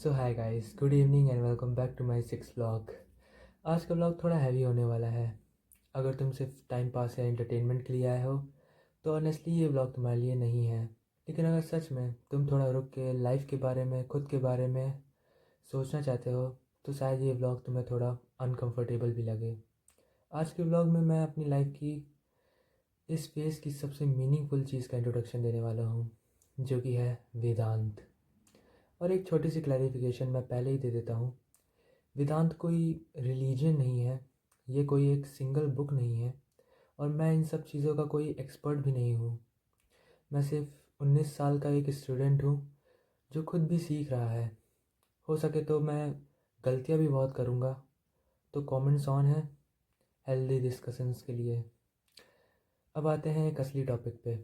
So hi guys, good evening and welcome back to my six vlog. आज का vlog थोड़ा heavy होने वाला है। अगर तुम सिर्फ टाइम पास या एंटरटेनमेंट के लिए आए हो तो ऑनेस्टली ये व्लॉग तुम्हारे लिए नहीं है। लेकिन अगर सच में तुम थोड़ा रुक के लाइफ के बारे में, खुद के बारे में सोचना चाहते हो तो शायद ये व्लॉग तुम्हें थोड़ा अनकंफर्टेबल भी लगे। आज के व्लॉग में मैं अपनी लाइफ की इस फेज़ की सबसे मीनिंगफुल चीज़ का इंट्रोडक्शन देने वाला हूँ, जो कि है वेदांत। और एक छोटी सी क्लैरिफिकेशन मैं पहले ही दे देता हूँ। वेदांत कोई रिलीजन नहीं है, ये कोई एक सिंगल बुक नहीं है, और मैं इन सब चीज़ों का कोई एक्सपर्ट भी नहीं हूँ। मैं सिर्फ 19 साल का एक स्टूडेंट हूँ जो खुद भी सीख रहा है। हो सके तो मैं गलतियाँ भी बहुत करूँगा, तो कमेंट्स ऑन है हेल्दी डिस्कशंस के लिए। अब आते हैं एक असली टॉपिक पे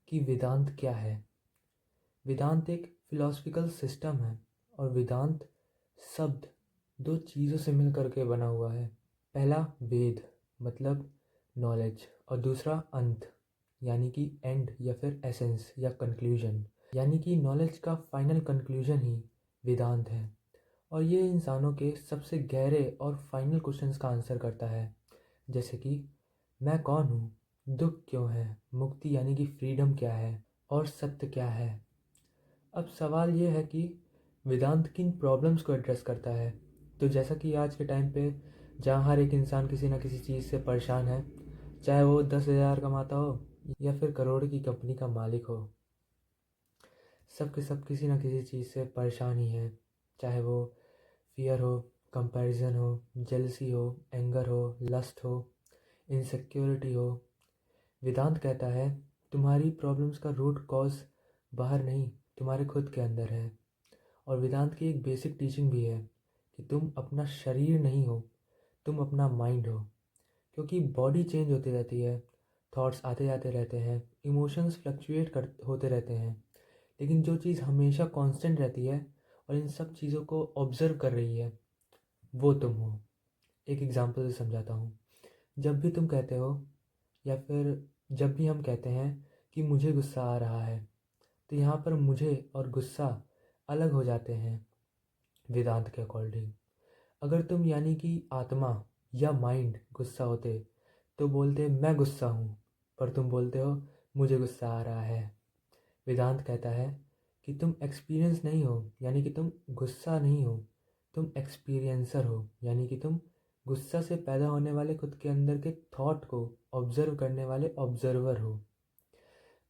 कि वेदांत क्या है। वेदांत एक फिलोसफिकल सिस्टम है, और वेदांत शब्द दो चीज़ों से मिल करके बना हुआ है। पहला वेद मतलब नॉलेज, और दूसरा अंत यानी कि एंड या फिर एसेंस या कंक्लूजन, यानी कि नॉलेज का फाइनल कंक्लूजन ही वेदांत है। और ये इंसानों के सबसे गहरे और फाइनल क्वेश्चंस का आंसर करता है, जैसे कि मैं कौन हूँ, दुख क्यों है, मुक्ति यानी कि फ्रीडम क्या है, और सत्य क्या है। अब सवाल ये है कि वेदांत किन प्रॉब्लम्स को एड्रेस करता है। तो जैसा कि आज के टाइम पे जहाँ हर एक इंसान किसी ना किसी चीज़ से परेशान है, चाहे वो 10,000 कमाता हो या फिर करोड़ की कंपनी का मालिक हो, सब के सब किसी ना किसी चीज़ से परेशान ही है। चाहे वो फियर हो, कंपैरिजन हो, जेलसी हो, एंगर हो, लस्ट हो, इनसिक्योरिटी हो। वेदांत कहता है तुम्हारी प्रॉब्लम्स का रूट कॉज बाहर नहीं, तुम्हारे खुद के अंदर है। और वेदांत की एक बेसिक टीचिंग भी है कि तुम अपना शरीर नहीं हो, तुम अपना माइंड हो। क्योंकि बॉडी चेंज होती रहती है, थॉट्स आते जाते रहते हैं, इमोशंस फ्लक्चुएट कर होते रहते हैं, लेकिन जो चीज़ हमेशा कांस्टेंट रहती है और इन सब चीज़ों को ऑब्जर्व कर रही है, वो तुम हो। एक एग्जांपल से समझाता हूँ। जब भी तुम कहते हो, या फिर जब भी हम कहते हैं कि मुझे गुस्सा आ रहा है, तो यहाँ पर मुझे और गुस्सा अलग हो जाते हैं वेदांत के अकॉर्डिंग। अगर तुम यानी कि आत्मा या माइंड गुस्सा होते तो बोलते मैं गुस्सा हूँ, पर तुम बोलते हो मुझे गुस्सा आ रहा है। वेदांत कहता है कि तुम एक्सपीरियंस नहीं हो, यानी कि तुम गुस्सा नहीं हो, तुम एक्सपीरियंसर हो, यानी कि तुम गुस्सा से पैदा होने वाले खुद के अंदर के थॉट को ऑब्जर्व करने वाले ऑब्जर्वर हो।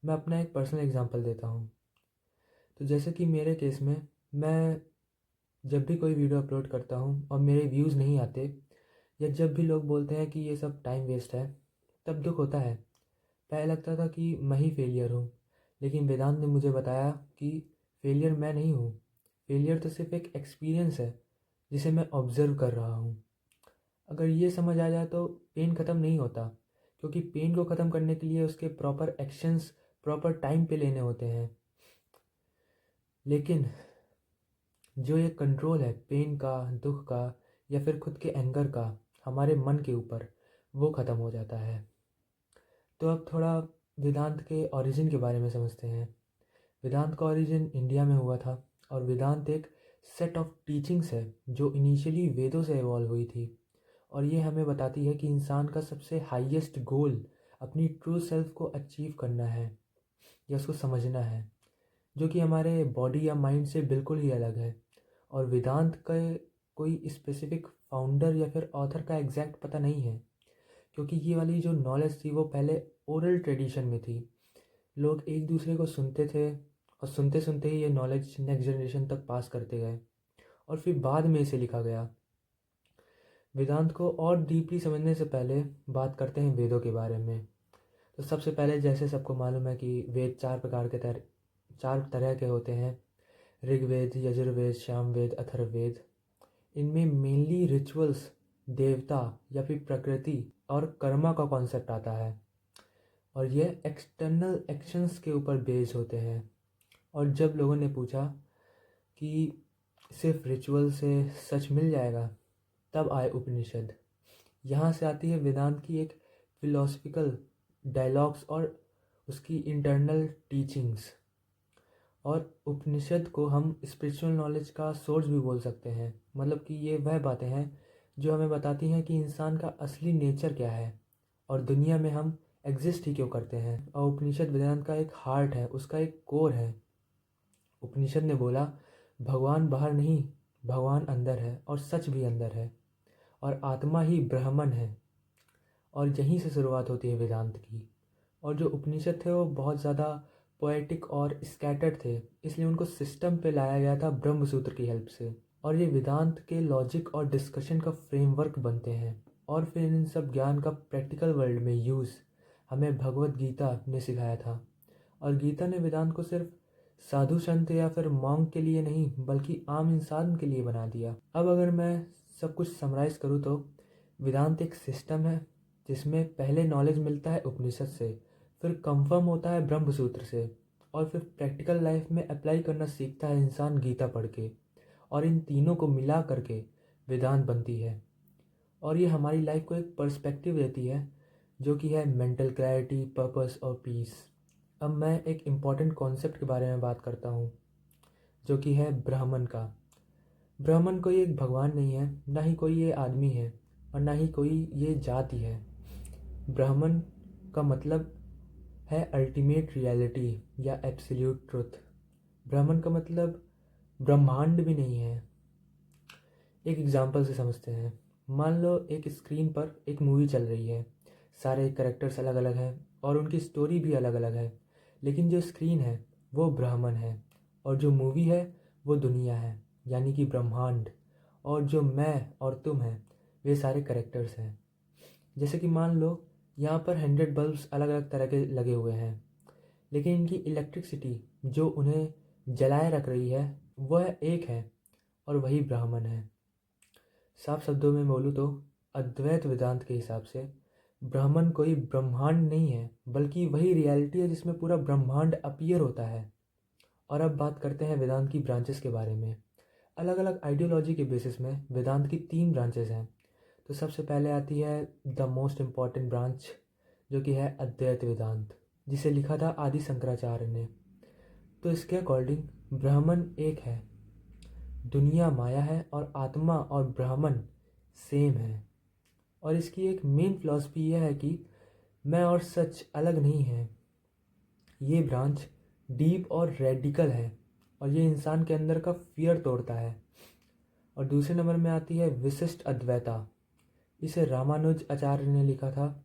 मैं अपना एक पर्सनल एग्जांपल देता हूँ। तो जैसे कि मेरे केस में, मैं जब भी कोई वीडियो अपलोड करता हूँ और मेरे व्यूज़ नहीं आते, या जब भी लोग बोलते हैं कि ये सब टाइम वेस्ट है, तब दुख होता है। पहले लगता था कि मैं ही फेलियर हूँ, लेकिन वेदांत ने मुझे बताया कि फेलियर मैं नहीं हूँ। फेलियर तो सिर्फ एक एक्सपीरियंस है जिसे मैं ऑब्जर्व कर रहा हूँ। अगर ये समझ आ जाए तो पेन ख़त्म नहीं होता, क्योंकि पेन को ख़त्म करने के लिए उसके प्रॉपर एक्शंस प्रॉपर टाइम पे लेने होते हैं। लेकिन जो ये कंट्रोल है पेन का, दुख का, या फिर खुद के एंगर का हमारे मन के ऊपर, वो ख़त्म हो जाता है। तो अब थोड़ा वेदांत के ओरिजिन के बारे में समझते हैं। वेदांत का ओरिजिन इंडिया में हुआ था, और वेदांत एक सेट ऑफ टीचिंग्स है जो इनिशियली वेदों से इवॉल्व हुई थी। और ये हमें बताती है कि इंसान का सबसे हाईएस्ट गोल अपनी ट्रू सेल्फ को अचीव करना है, या उसको समझना है, जो कि हमारे बॉडी या माइंड से बिल्कुल ही अलग है। और वेदांत का कोई स्पेसिफिक फाउंडर या फिर ऑथर का एग्जैक्ट पता नहीं है, क्योंकि ये वाली जो नॉलेज थी वो पहले ओरल ट्रेडिशन में थी। लोग एक दूसरे को सुनते थे, और सुनते सुनते ही ये नॉलेज नेक्स्ट जनरेशन तक पास करते गए, और फिर बाद में इसे लिखा गया। वेदांत को और डीपली समझने से पहले बात करते हैं वेदों के बारे में। तो सबसे पहले, जैसे सबको मालूम है कि वेद चार तरह के होते हैं: ऋग्वेद, यजुर्वेद, सामवेद, अथर्ववेद। इनमें मेनली रिचुअल्स, देवता या फिर प्रकृति और कर्मा का कॉन्सेप्ट आता है, और यह एक्सटर्नल एक्शंस के ऊपर बेस्ड होते हैं। और जब लोगों ने पूछा कि सिर्फ रिचुअल से सच मिल जाएगा, तब आए उपनिषद। यहाँ से आती है वेदांत की एक फिलोसफिकल डायलॉग्स और उसकी इंटरनल टीचिंग्स। और उपनिषद को हम स्पिरिचुअल नॉलेज का सोर्स भी बोल सकते हैं। मतलब कि ये वह बातें हैं जो हमें बताती हैं कि इंसान का असली नेचर क्या है और दुनिया में हम एग्जिस्ट ही क्यों करते हैं। और उपनिषद वेदांत का एक हार्ट है, उसका एक कोर है। उपनिषद ने बोला भगवान बाहर नहीं, भगवान अंदर है और सच भी अंदर है और आत्मा ही ब्राह्मण है। और यहीं से शुरुआत होती है वेदांत की। और जो उपनिषद थे वो बहुत ज़्यादा पोएटिक और स्कैटर्ड थे, इसलिए उनको सिस्टम पे लाया गया था ब्रह्म सूत्र की हेल्प से। और ये वेदांत के लॉजिक और डिस्कशन का फ्रेमवर्क बनते हैं। और फिर इन सब ज्ञान का प्रैक्टिकल वर्ल्ड में यूज़ हमें भगवत गीता ने सिखाया था। और गीता ने वेदांत को सिर्फ साधु संत या फिर मॉन्क के लिए नहीं बल्कि आम इंसान के लिए बना दिया। अब अगर मैं सब कुछ समराइज़ करूँ तो वेदांत एक सिस्टम है जिसमें पहले नॉलेज मिलता है उपनिषद से, फिर कंफर्म होता है ब्रह्म सूत्र से, और फिर प्रैक्टिकल लाइफ में अप्लाई करना सीखता है इंसान गीता पढ़ के। और इन तीनों को मिला करके वेदांत बनती है। और ये हमारी लाइफ को एक पर्सपेक्टिव देती है जो कि है मेंटल क्लैरिटी, पर्पस और पीस। अब मैं एक इम्पॉर्टेंट कॉन्सेप्ट के बारे में बात करता हूँ जो कि है ब्राह्मण का। ब्राह्मण कोई एक भगवान नहीं है, ना ही कोई ये आदमी है और ना ही कोई ये जाति है। ब्राह्मण का मतलब है अल्टीमेट रियलिटी या एब्सोल्यूट ट्रुथ। ब्राह्मण का मतलब ब्रह्मांड भी नहीं है। एक एग्जांपल से समझते हैं। मान लो एक स्क्रीन पर एक मूवी चल रही है, सारे कैरेक्टर्स अलग अलग हैं और उनकी स्टोरी भी अलग अलग है, लेकिन जो स्क्रीन है वो ब्राह्मण है और जो मूवी है वो दुनिया है, यानी कि ब्रह्मांड। और जो मैं और तुम हैं वे सारे कैरेक्टर्स हैं। जैसे कि मान लो यहाँ पर 100 बल्ब्स अलग अलग तरह के लगे हुए हैं, लेकिन इनकी इलेक्ट्रिसिटी जो उन्हें जलाए रख रही है वह एक है और वही ब्राह्मण है। साफ शब्दों में बोलूँ तो अद्वैत वेदांत के हिसाब से ब्राह्मण कोई ब्रह्मांड नहीं है बल्कि वही रियलिटी है जिसमें पूरा ब्रह्मांड अपीयर होता है। और अब बात करते हैं वेदांत की ब्रांचेस के बारे में। अलग अलग आइडियोलॉजी के बेसिस में वेदांत की 3 ब्रांचेस हैं। तो सबसे पहले आती है द मोस्ट इम्पॉर्टेंट ब्रांच जो कि है अद्वैत वेदांत, जिसे लिखा था आदि शंकराचार्य ने। तो इसके अकॉर्डिंग ब्राह्मण एक है, दुनिया माया है और आत्मा और ब्राह्मण सेम है। और इसकी एक मेन फिलॉसफी यह है कि मैं और सच अलग नहीं है। ये ब्रांच डीप और रेडिकल है और ये इंसान के अंदर का फियर तोड़ता है। और दूसरे नंबर में आती है विशिष्ट अद्वैता। इसे रामानुज आचार्य ने लिखा था।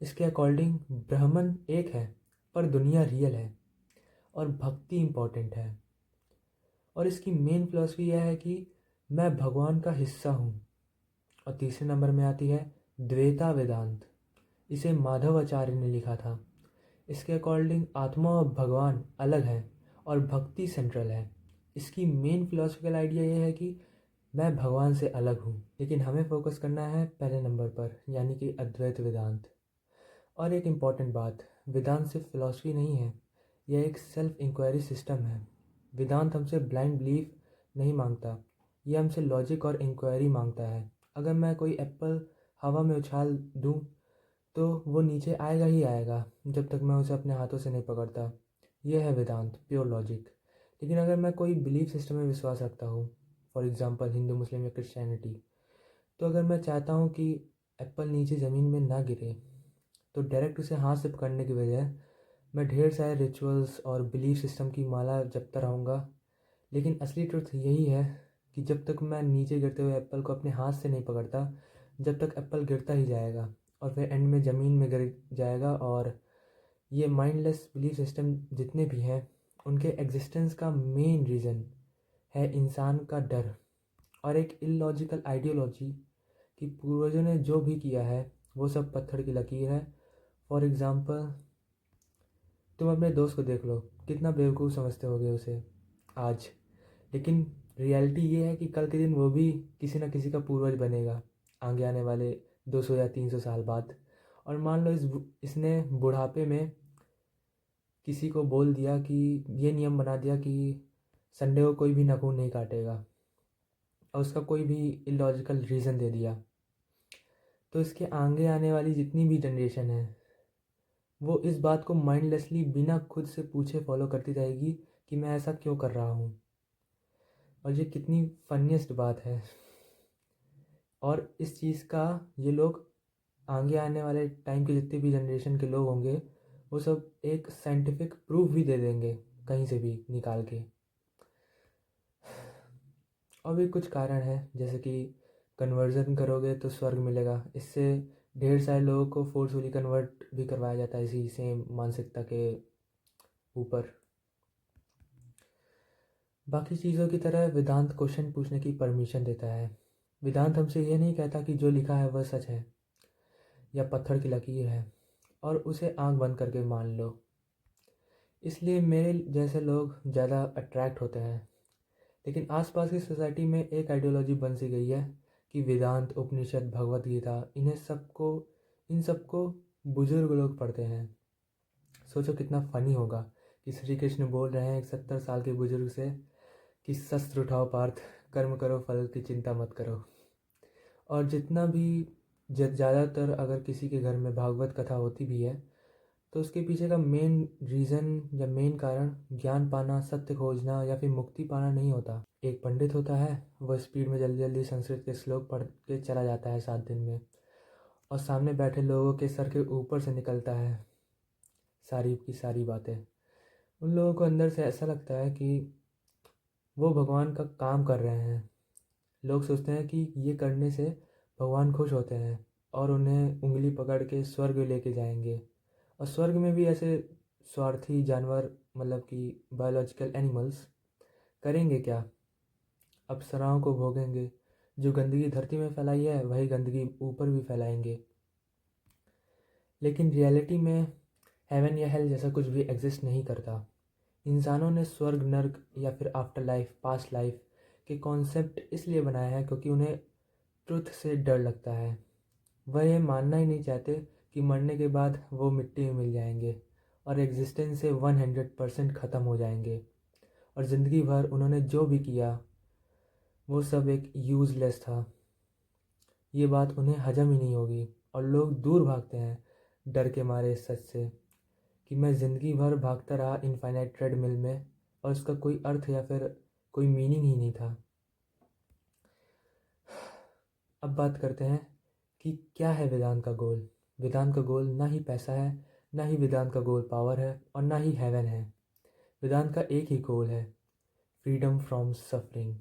इसके अकॉर्डिंग ब्राह्मण एक है पर दुनिया रियल है और भक्ति इम्पॉर्टेंट है। और इसकी मेन फिलॉसफी यह है कि मैं भगवान का हिस्सा हूँ। और तीसरे नंबर में आती है द्वैता वेदांत। इसे माधव आचार्य ने लिखा था। इसके अकॉर्डिंग आत्मा और भगवान अलग हैं और भक्ति सेंट्रल है। इसकी मेन फिलोसफिकल आइडिया ये है कि मैं भगवान से अलग हूँ, लेकिन हमें फोकस करना है पहले नंबर पर, यानी कि अद्वैत वेदांत। और एक इम्पॉर्टेंट बात, वेदांत सिर्फ फिलॉसफी नहीं है, यह एक सेल्फ इंक्वायरी सिस्टम है। वेदांत हमसे ब्लाइंड बिलीफ नहीं मांगता, यह हमसे लॉजिक और इंक्वायरी मांगता है। अगर मैं कोई एप्पल हवा में उछाल दूँ तो वो नीचे आएगा ही आएगा जब तक मैं उसे अपने हाथों से नहीं पकड़ता। यह है वेदांत, प्योर लॉजिक। लेकिन अगर मैं कोई बिलीफ सिस्टम में विश्वास रखता हूँ, फॉर एग्जांपल हिंदू, मुस्लिम या क्रिश्चियनिटी, तो अगर मैं चाहता हूँ कि एप्पल नीचे ज़मीन में ना गिरे तो डायरेक्ट उसे हाथ से पकड़ने की बजाय मैं ढेर सारे रिचुअल्स और बिलीफ सिस्टम की माला जपता रहूँगा। लेकिन असली ट्रुथ यही है कि जब तक मैं नीचे गिरते हुए एप्पल को अपने हाथ से नहीं पकड़ता, जब तक एप्पल गिरता ही जाएगा और फिर एंड में ज़मीन में गिर जाएगा। और ये माइंडलेस बिलीफ सिस्टम जितने भी हैं उनके एग्जिस्टेंस का मेन रीज़न है इंसान का डर और एक इलॉजिकल आइडियोलॉजी कि पूर्वजों ने जो भी किया है वो सब पत्थर की लकीर है। फॉर एग्ज़ाम्पल तुम अपने दोस्त को देख लो, कितना बेवकूफ़ समझते होगे उसे आज, लेकिन रियलिटी ये है कि कल के दिन वो भी किसी न किसी का पूर्वज बनेगा आगे आने वाले 200 या 300 साल बाद। और मान लो इसने बुढ़ापे में किसी को बोल दिया कि ये नियम बना दिया कि संडे को कोई भी नाखून नहीं काटेगा और उसका कोई भी इलॉजिकल रीज़न दे दिया, तो इसके आगे आने वाली जितनी भी जनरेशन है वो इस बात को माइंडलेसली बिना खुद से पूछे फॉलो करती रहेगी कि मैं ऐसा क्यों कर रहा हूँ। और ये कितनी फनीस्ट बात है। और इस चीज़ का ये लोग आगे आने वाले टाइम के जितने भी जनरेशन के लोग होंगे वो सब एक साइंटिफिक प्रूफ भी दे देंगे कहीं से भी निकाल के। और भी कुछ कारण है, जैसे कि कन्वर्जन करोगे तो स्वर्ग मिलेगा। इससे ढेर सारे लोगों को फोर्सफुली कन्वर्ट भी करवाया जाता है इसी सेम मानसिकता के ऊपर। बाकी चीज़ों की तरह वेदांत क्वेश्चन पूछने की परमिशन देता है। वेदांत हमसे ये नहीं कहता कि जो लिखा है वह सच है या पत्थर की लकीर है और उसे आंख बंद करके मान लो। इसलिए मेरे जैसे लोग ज़्यादा अट्रैक्ट होते हैं। लेकिन आसपास की सोसाइटी में एक आइडियोलॉजी बन सी गई है कि वेदांत, उपनिषद, भगवत गीता, इन सबको बुजुर्ग लोग पढ़ते हैं। सोचो कितना फ़नी होगा कि श्री कृष्ण बोल रहे हैं एक 70 साल के बुजुर्ग से कि शस्त्र उठाओ पार्थ, कर्म करो, फल की चिंता मत करो। और जितना भी ज़्यादातर अगर किसी के घर में भागवत कथा होती भी है तो उसके पीछे का मेन रीज़न या मेन कारण ज्ञान पाना, सत्य खोजना या फिर मुक्ति पाना नहीं होता। एक पंडित होता है, वह स्पीड में जल्दी जल्दी संस्कृत के श्लोक पढ़ के चला जाता है 7 दिन में, और सामने बैठे लोगों के सर के ऊपर से निकलता है सारी की सारी बातें। उन लोगों को अंदर से ऐसा लगता है कि वो भगवान का काम कर रहे हैं। लोग सोचते हैं कि ये करने से भगवान खुश होते हैं और उन्हें उंगली पकड़ के स्वर्ग लेके जाएंगे। और स्वर्ग में भी ऐसे स्वार्थी जानवर, मतलब कि बायोलॉजिकल एनिमल्स, करेंगे क्या? अप्सराओं को भोगेंगे। जो गंदगी धरती में फैलाई है वही गंदगी ऊपर भी फैलाएंगे। लेकिन रियलिटी में हेवन या हेल जैसा कुछ भी एग्जिस्ट नहीं करता। इंसानों ने स्वर्ग, नर्क या फिर आफ्टर लाइफ, पास्ट लाइफ के कॉन्सेप्ट इसलिए बनाया है क्योंकि उन्हें ट्रुथ से डर लगता है। वह ये मानना ही नहीं चाहते कि मरने के बाद वो मिट्टी में मिल जाएंगे और एग्जिस्टेंस से 100% ख़त्म हो जाएंगे। और ज़िंदगी भर उन्होंने जो भी किया वो सब एक यूज़लेस था। ये बात उन्हें हजम ही नहीं होगी और लोग दूर भागते हैं डर के मारे इस सच से कि मैं ज़िंदगी भर भागता रहा इनफाइनाइट ट्रेडमिल में और उसका कोई अर्थ या फिर कोई मीनिंग ही नहीं था। अब बात करते हैं कि क्या है वेदांत का गोल। वेदांत का गोल ना ही पैसा है, ना ही वेदांत का गोल पावर है, और ना ही हेवन है। वेदांत का एक ही गोल है, फ्रीडम फ्रॉम सफरिंग।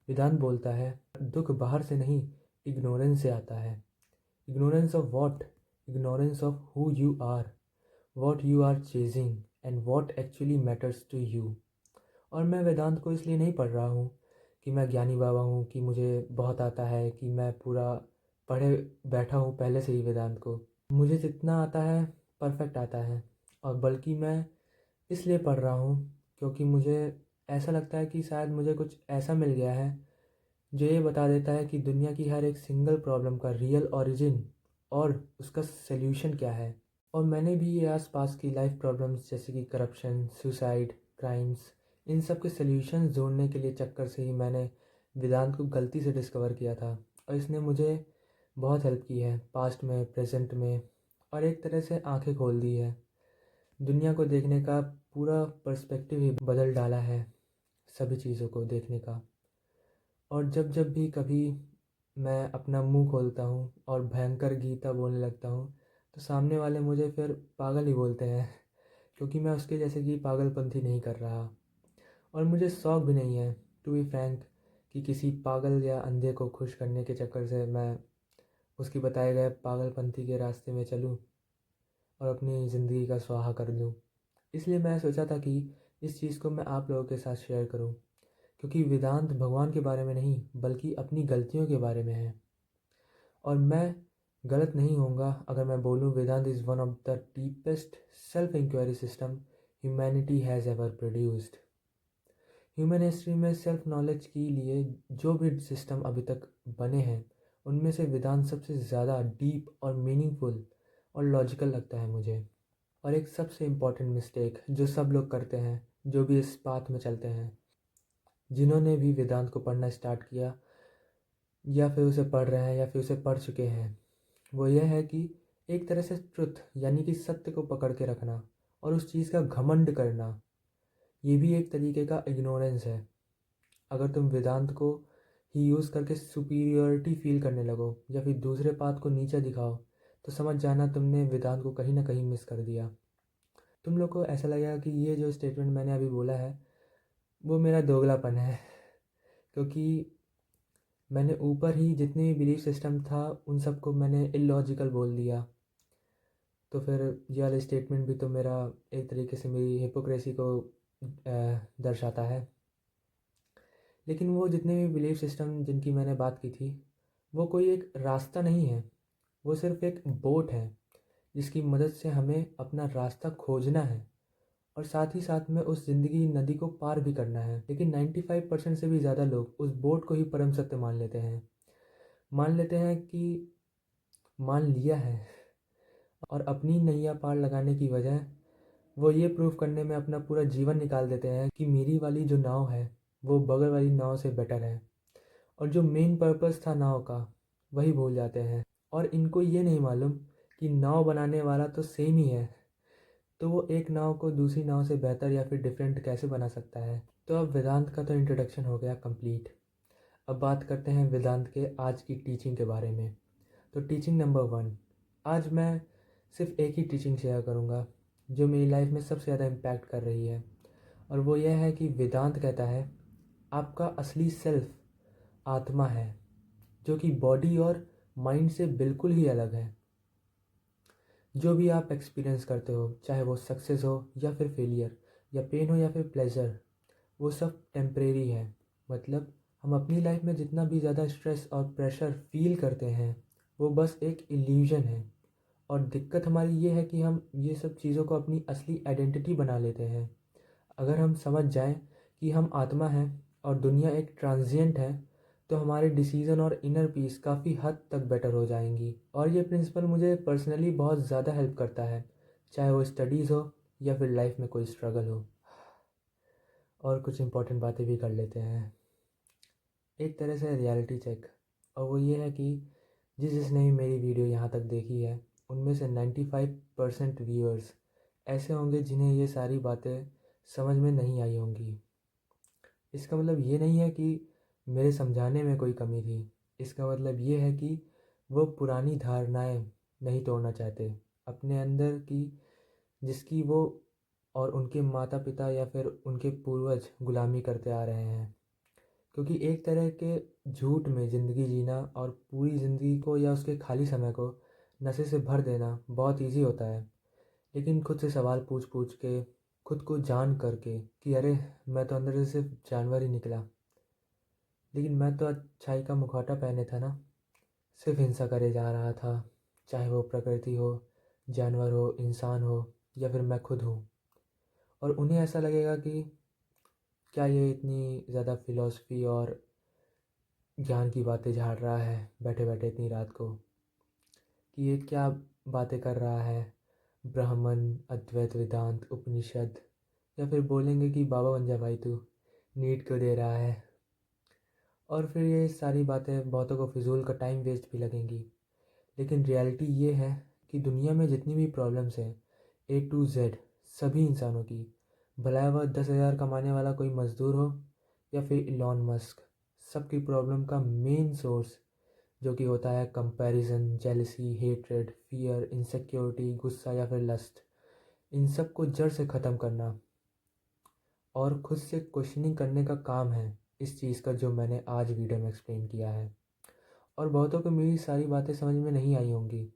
वेदांत बोलता है दुख बाहर से नहीं, इग्नोरेंस से आता है। Ignorance of what? Ignorance of who you are, what you are chasing and what actually matters to you. और मैं वेदांत को इसलिए नहीं पढ़ रहा हूँ कि मैं ज्ञानी बाबा हूँ, कि मुझे बहुत आता है, कि मैं पूरा पढ़े बैठा हूँ पहले से ही वेदांत को। मुझे जितना आता है परफेक्ट आता है, और बल्कि मैं इसलिए पढ़ रहा हूँ क्योंकि मुझे ऐसा लगता है कि शायद मुझे कुछ ऐसा मिल गया है जो ये बता देता है कि दुनिया की हर एक सिंगल प्रॉब्लम का रियल ओरिजिन और उसका सल्यूशन क्या है। और मैंने भी ये आसपास की लाइफ प्रॉब्लम्स जैसे कि करप्शन, सुसाइड, क्राइम्स, इन सब के सल्यूशन ढूंढने के लिए चक्कर से ही मैंने वेदांत को गलती से डिस्कवर किया था। और इसने मुझे बहुत हेल्प की है पास्ट में, प्रेजेंट में, और एक तरह से आंखें खोल दी है। दुनिया को देखने का पूरा पर्सपेक्टिव ही बदल डाला है सभी चीज़ों को देखने का। और जब जब भी कभी मैं अपना मुंह खोलता हूँ और भयंकर गीता बोलने लगता हूँ तो सामने वाले मुझे फिर पागल ही बोलते हैं क्योंकि मैं उसके जैसे कि पागलपंथी नहीं कर रहा। और मुझे शौक भी नहीं है, टू बी फ्रैंक, कि किसी पागल या अंधे को खुश करने के चक्कर से मैं उसकी बताए गए पागलपंथी के रास्ते में चलूँ और अपनी ज़िंदगी का स्वाहा कर दूँ। इसलिए मैं सोचा था कि इस चीज़ को मैं आप लोगों के साथ शेयर करूँ, क्योंकि वेदांत भगवान के बारे में नहीं बल्कि अपनी गलतियों के बारे में है। और मैं गलत नहीं होऊंगा अगर मैं बोलूँ Vedanta is one of the deepest self inquiry system humanity has ever produced. Human history में सेल्फ नॉलेज के लिए जो भी सिस्टम अभी तक बने हैं उनमें से वेदांत सबसे ज़्यादा डीप और मीनिंगफुल और लॉजिकल लगता है मुझे। और एक सबसे इम्पॉर्टेंट मिस्टेक जो सब लोग करते हैं, जो भी इस पाथ में चलते हैं, जिन्होंने भी वेदांत को पढ़ना स्टार्ट किया या फिर उसे पढ़ रहे हैं या फिर उसे पढ़ चुके हैं, वो यह है कि एक तरह से ट्रुथ यानी कि सत्य को पकड़ के रखना और उस चीज़ का घमंड करना। ये भी एक तरीके का इग्नोरेंस है। अगर तुम वेदांत को ही यूज़ करके सुपीरियरिटी फील करने लगो या फिर दूसरे पाथ को नीचा दिखाओ, तो समझ जाना तुमने वेदांत को कहीं ना कहीं मिस कर दिया। तुम लोग को ऐसा लगेगा कि ये जो स्टेटमेंट मैंने अभी बोला है वो मेरा दोगलापन है, क्योंकि मैंने ऊपर ही जितने भी बिलीफ सिस्टम था उन सबको मैंने इलॉजिकल बोल दिया। तो फिर ये वाला स्टेटमेंट भी तो मेरा एक तरीके से मेरी हिपोक्रेसी को दर्शाता है। लेकिन वो जितने भी बिलीफ सिस्टम जिनकी मैंने बात की थी, वो कोई एक रास्ता नहीं है, वो सिर्फ एक बोट है जिसकी मदद से हमें अपना रास्ता खोजना है और साथ ही साथ में उस ज़िंदगी नदी को पार भी करना है। लेकिन 95% से भी ज़्यादा लोग उस बोट को ही परम सत्य मान लेते हैं, मान लेते हैं कि मान लिया है, और अपनी नैया पार लगाने की वजह वो ये प्रूव करने में अपना पूरा जीवन निकाल देते हैं कि मेरी वाली जो नाव है वो बगल वाली नाव से बेटर है, और जो मेन पर्पस था नाव का वही भूल जाते हैं। और इनको ये नहीं मालूम कि नाव बनाने वाला तो सेम ही है, तो वो एक नाव को दूसरी नाव से बेहतर या फिर डिफरेंट कैसे बना सकता है। तो अब वेदांत का तो इंट्रोडक्शन हो गया कंप्लीट। अब बात करते हैं वेदांत के आज की टीचिंग के बारे में। तो टीचिंग नंबर 1, आज मैं सिर्फ एक ही टीचिंग शेयर करूँगा जो मेरी लाइफ में सबसे ज़्यादा इम्पैक्ट कर रही है, और वो यह है कि वेदांत कहता है आपका असली सेल्फ आत्मा है, जो कि बॉडी और माइंड से बिल्कुल ही अलग है। जो भी आप एक्सपीरियंस करते हो, चाहे वो सक्सेस हो या फिर फेलियर, या पेन हो या फिर प्लेजर, वो सब टेम्परेरी है। मतलब हम अपनी लाइफ में जितना भी ज़्यादा स्ट्रेस और प्रेशर फील करते हैं वो बस एक इल्यूजन है। और दिक्कत हमारी ये है कि हम ये सब चीज़ों को अपनी असली आइडेंटिटी बना लेते हैं। अगर हम समझ जाएं कि हम आत्मा हैं और दुनिया एक ट्रांजिएंट है, तो हमारे डिसीज़न और इनर पीस काफ़ी हद तक बेटर हो जाएंगी। और ये प्रिंसिपल मुझे पर्सनली बहुत ज़्यादा हेल्प करता है, चाहे वो स्टडीज़ हो या फिर लाइफ में कोई स्ट्रगल हो। और कुछ इंपॉर्टेंट बातें भी कर लेते हैं, एक तरह से रियलिटी चेक। और वो ये है कि जिसने भी मेरी वीडियो यहाँ तक देखी है उनमें से 95% व्यूअर्स ऐसे होंगे जिन्हें ये सारी बातें समझ में नहीं आई होंगी। इसका मतलब ये नहीं है कि मेरे समझाने में कोई कमी थी, इसका मतलब ये है कि वो पुरानी धारणाएं नहीं तोड़ना चाहते अपने अंदर की, जिसकी वो और उनके माता पिता या फिर उनके पूर्वज गुलामी करते आ रहे हैं। क्योंकि एक तरह के झूठ में ज़िंदगी जीना और पूरी ज़िंदगी को या उसके खाली समय को नशे से भर देना बहुत इजी होता है, लेकिन खुद से सवाल पूछ पूछ के, खुद को जान करके कि अरे मैं तो अंदर से सिर्फ जानवर ही निकला, लेकिन मैं तो अच्छाई का मुखौटा पहने था ना, सिर्फ हिंसा करे जा रहा था, चाहे वो प्रकृति हो, जानवर हो, इंसान हो या फिर मैं खुद हूँ। और उन्हें ऐसा लगेगा कि क्या ये इतनी ज़्यादा फ़िलॉसफी और ज्ञान की बातें झाड़ रहा है बैठे बैठे इतनी रात को, कि ये क्या बातें कर रहा है, ब्राह्मण, अद्वैत, वेदांत, उपनिषद, या फिर बोलेंगे कि बाबा बन जा भाई तू, नीट क्यों दे रहा है। और फिर ये सारी बातें बहुतों को फिजूल का टाइम वेस्ट भी लगेंगी। लेकिन रियलिटी ये है कि दुनिया में जितनी भी प्रॉब्लम्स हैं A to Z सभी इंसानों की, भला वह 10,000 कमाने वाला कोई मज़दूर हो या फिर इलॉन मस्क, सबकी प्रॉब्लम का मेन सोर्स जो कि होता है comparison, jealousy, hatred, fear, insecurity, गुस्सा या फिर लस्ट, इन सब को जड़ से ख़त्म करना और खुद से क्वेश्चनिंग करने का काम है इस चीज़ का जो मैंने आज वीडियो में एक्सप्लेन किया है। और बहुतों को मेरी सारी बातें समझ में नहीं आई होंगी,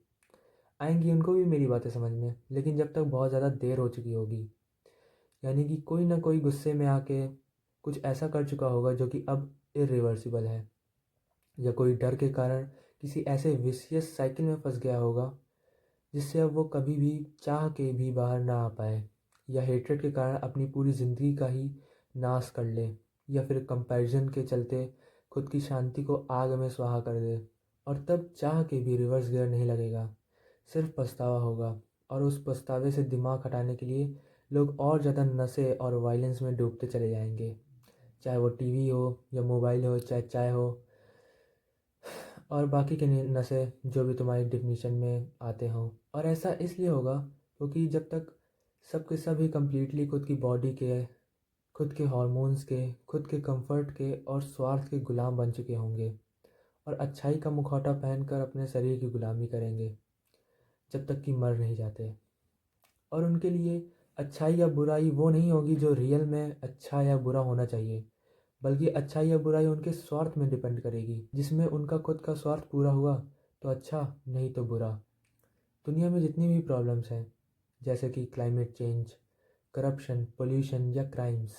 आएंगी उनको भी मेरी बातें समझ में, लेकिन जब तक बहुत ज़्यादा देर हो चुकी होगी, यानी कि कोई ना कोई गुस्से में आके कुछ ऐसा कर चुका होगा जो कि अब इरिवर्सिबल है, या कोई डर के कारण किसी ऐसे विशियस साइकिल में फंस गया होगा जिससे अब वो कभी भी चाह के भी बाहर ना आ पाए, या हेट्रेड के कारण अपनी पूरी ज़िंदगी का ही नाश कर ले, या फिर कंपैरिजन के चलते खुद की शांति को आग में स्वाहा कर दे। और तब चाह के भी रिवर्स गियर नहीं लगेगा, सिर्फ पछतावा होगा। और उस पछतावे से दिमाग हटाने के लिए लोग और ज़्यादा नशे और वायलेंस में डूबते चले जाएंगे, चाहे वो टीवी हो या मोबाइल हो, चाहे चाय हो, और बाकी के नशे जो भी तुम्हारी डिफिनीशन में आते हों। और ऐसा इसलिए होगा क्योंकि जब तक सब के सब ही कम्प्लीटली खुद की बॉडी के खुद के हॉर्मोन्स के, खुद के कंफर्ट के और स्वार्थ के गुलाम बन चुके होंगे और अच्छाई का मुखौटा पहनकर अपने शरीर की गुलामी करेंगे जब तक कि मर नहीं जाते। और उनके लिए अच्छाई या बुराई वो नहीं होगी जो रियल में अच्छा या बुरा होना चाहिए, बल्कि अच्छाई या बुराई उनके स्वार्थ में डिपेंड करेगी, जिसमें उनका खुद का स्वार्थ पूरा हुआ तो अच्छा, नहीं तो बुरा। दुनिया में जितनी भी प्रॉब्लम्स हैं, जैसे कि क्लाइमेट चेंज, करप्शन, पोल्यूशन या क्राइम्स,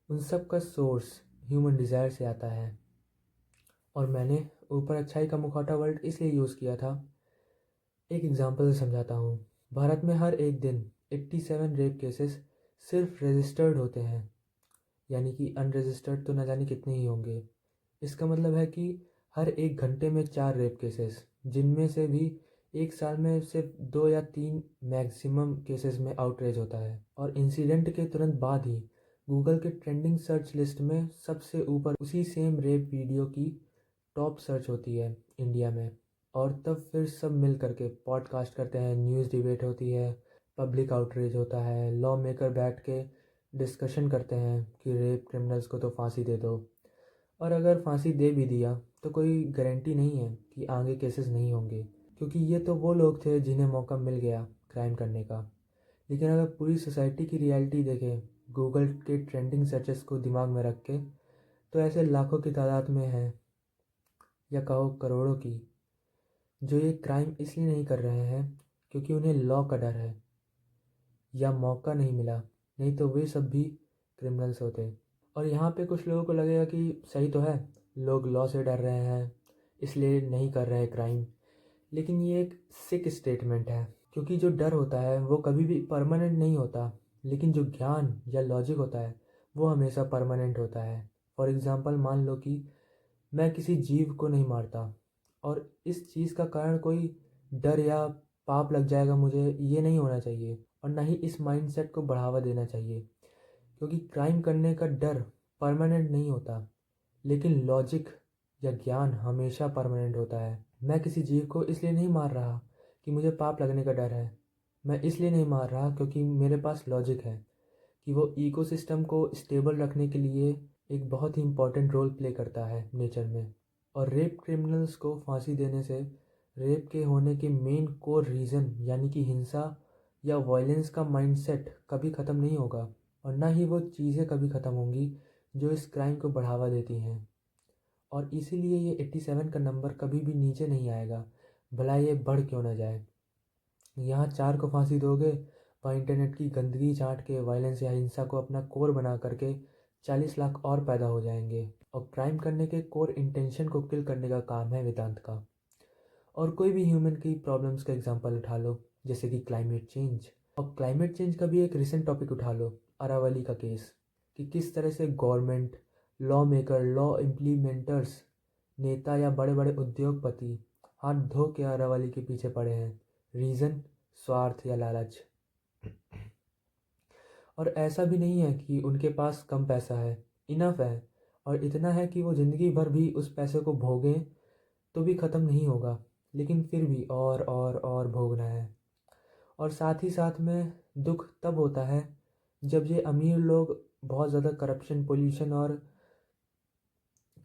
उन सब का सोर्स ह्यूमन डिज़ायर से आता है। और मैंने ऊपर अच्छाई का मुखौटा वर्ड इसलिए यूज़ किया था। एक एग्जांपल से समझाता हूँ। भारत में हर एक दिन 87 रेप केसेस सिर्फ रजिस्टर्ड होते हैं, यानी कि अनरजिस्टर्ड तो न जाने कितने ही होंगे। इसका मतलब है कि हर एक घंटे में 4 रेप केसेस, जिनमें से भी एक साल में सिर्फ 2 या 3 मैक्सिमम केसेस में आउटरेज होता है। और इंसिडेंट के तुरंत बाद ही गूगल के ट्रेंडिंग सर्च लिस्ट में सबसे ऊपर उसी सेम रेप वीडियो की टॉप सर्च होती है इंडिया में। और तब फिर सब मिल करके पॉडकास्ट करते हैं, न्यूज़ डिबेट होती है, पब्लिक आउटरीच होता है, लॉ मेकर बैठ के डिस्कशन करते हैं कि रेप क्रिमिनल्स को तो फांसी दे दो। और अगर फांसी दे भी दिया तो कोई गारंटी नहीं है कि आगे केसेस नहीं होंगे, क्योंकि ये तो वो लोग थे जिन्हें मौका मिल गया क्राइम करने का। लेकिन अगर पूरी सोसाइटी की रियलिटी देखें गूगल के ट्रेंडिंग सर्चेस को दिमाग में रख के, तो ऐसे लाखों की तादाद में हैं, या कहो करोड़ों की, जो ये क्राइम इसलिए नहीं कर रहे हैं क्योंकि उन्हें लॉ का डर है या मौका नहीं मिला, नहीं तो वे सब भी क्रिमिनल्स होते। और यहाँ पे कुछ लोगों को लगेगा कि सही तो है, लोग लॉ से डर रहे हैं इसलिए नहीं कर रहे क्राइम। लेकिन ये एक सिक स्टेटमेंट है, क्योंकि जो डर होता है वो कभी भी परमानेंट नहीं होता, लेकिन जो ज्ञान या लॉजिक होता है वो हमेशा परमानेंट होता है। फॉर एग्ज़ाम्पल, मान लो कि मैं किसी जीव को नहीं मारता, और इस चीज़ का कारण कोई डर या पाप लग जाएगा मुझे, ये नहीं होना चाहिए। और ना ही इस माइंडसेट को बढ़ावा देना चाहिए, क्योंकि क्राइम करने का डर परमानेंट नहीं होता, लेकिन लॉजिक या ज्ञान हमेशा परमानेंट होता है। मैं किसी जीव को इसलिए नहीं मार रहा कि मुझे पाप लगने का डर है, मैं इसलिए नहीं मार रहा क्योंकि मेरे पास लॉजिक है कि वो इकोसिस्टम को स्टेबल रखने के लिए एक बहुत ही इम्पॉर्टेंट रोल प्ले करता है नेचर में। और रेप क्रिमिनल्स को फांसी देने से रेप के होने के मेन कोर रीज़न, यानी कि हिंसा या वायलेंस का माइंडसेट कभी ख़त्म नहीं होगा, और ना ही वो चीज़ें कभी ख़त्म होंगी जो इस क्राइम को बढ़ावा देती हैं। और इसीलिए ये 87 का नंबर कभी भी नीचे नहीं आएगा, भला ये बढ़ क्यों ना जाए। यहाँ 4 को फांसी दोगे, वहाँ इंटरनेट की गंदगी चाट के वायलेंस या हिंसा को अपना कोर बना करके 40 लाख और पैदा हो जाएंगे। और क्राइम करने के कोर इंटेंशन को किल करने का काम है वेदांत का। और कोई भी ह्यूमन की प्रॉब्लम्स का एग्जांपल उठा लो, जैसे कि क्लाइमेट चेंज। और क्लाइमेट चेंज का भी एक रिसेंट टॉपिक उठा लो, अरावली का केस, कि किस तरह से government, law maker, law implementers, नेता या बड़े बड़े उद्योगपति हाथ धो के अरावली के पीछे पड़े हैं। रीज़न, स्वार्थ या लालच। और ऐसा भी नहीं है कि उनके पास कम पैसा है, इनफ है। और इतना है कि वो ज़िंदगी भर भी उस पैसे को भोगें तो भी ख़त्म नहीं होगा, लेकिन फिर भी और भोगना है। और साथ ही साथ में दुख तब होता है जब ये अमीर लोग बहुत ज़्यादा करप्शन, पोल्यूशन और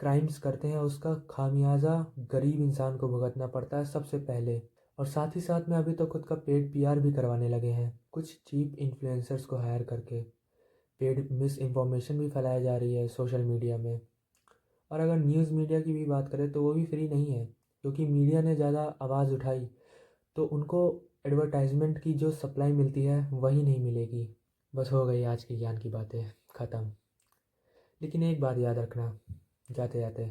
क्राइम्स करते हैं, उसका खामियाजा गरीब इंसान को भुगतना पड़ता है सबसे पहले। और साथ ही साथ में अभी तो खुद का पेड पीआर भी करवाने लगे हैं, कुछ चीप इन्फ्लुएंसर्स को हायर करके पेड मिस इन्फॉर्मेशन भी फैलाई जा रही है सोशल मीडिया में। और अगर न्यूज़ मीडिया की भी बात करें तो वो भी फ्री नहीं है, क्योंकि मीडिया ने ज़्यादा आवाज़ उठाई तो उनको एडवर्टाइजमेंट की जो सप्लाई मिलती है वही नहीं मिलेगी। बस हो गई आज की ज्ञान की बातें ख़त्म। लेकिन एक बात याद रखना जाते जाते,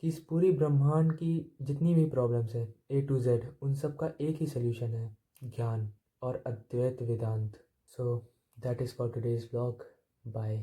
कि इस पूरी ब्रह्मांड की जितनी भी प्रॉब्लम्स हैं A to Z, उन सब का एक ही सल्यूशन है, ज्ञान और Advaita Vedanta. So that is for today's blog. Bye.